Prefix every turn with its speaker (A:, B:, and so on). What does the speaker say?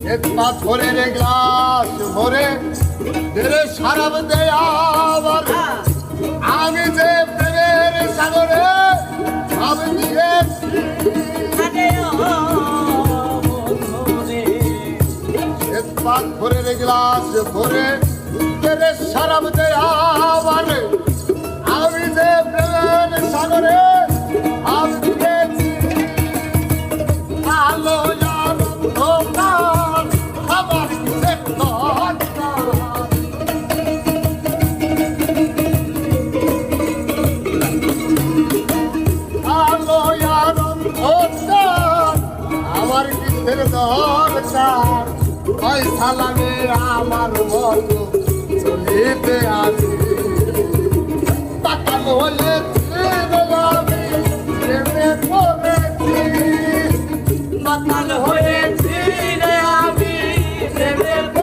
A: পাথরের গ্লাস ভরে ধীরে সারাব দেয়া আবার আমি যে প্রেমের সাগরে আমি দিয়েছি পাথরের গ্লাস ভরে ধীরে সারাব দেয়া আবার আমি যে প্রেমের সাগরে আমি দিয়েছি আলো আমার কিসের দরকার ওই সালামে আমার মতো চলিতে আছে তাকানো হলে